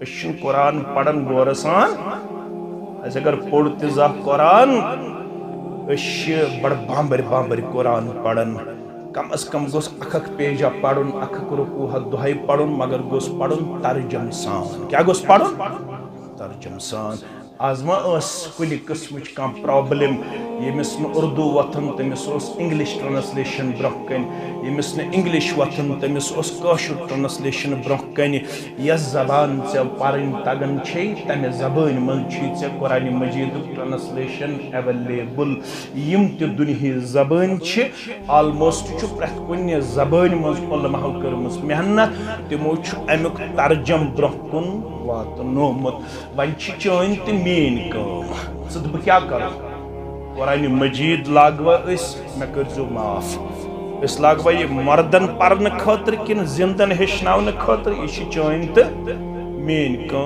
कुरान पढ़न गौर सान अगर पोड़ तह कुरान बड़ बांबर बांबर कुरान पढ़न कम अज कम गोस अख पेजा पढ़ुन अख रुकूह दुहाई पढ़ुन मगर गोस पढ़ुन तर्जम सान क्या गोस पढ़ुन तर्जम सान आज मा कुछ किस्म कह प्रॉब्लम यमिस उर्दू वथन तमिस इंग्लिश ट्रांसलेशन ब्रोह कन यमिस इंग्लिश वथन तमिस काशुर ट्रांसलेशन ब्रोह कन यस जबान ऐ पढ़न तगन तमे जबान मे कुरान मजीद ट्रांसलेशन एवेलेबल यम त दुनिया जबान ऑलमोस्ट प्रेथ कुन जबान मज उलमाओ कर्मस मेहनत तमो अमुक तर्जम ब्रोह कुन वातनोमुत वन चन तो मेन कम बह क्या कर कुरान मजीद लागवा मे कर माफ लागवा ये मर्दन पर्न खतर कि जिंदन हेचन खतर यह चन तो मेन कम।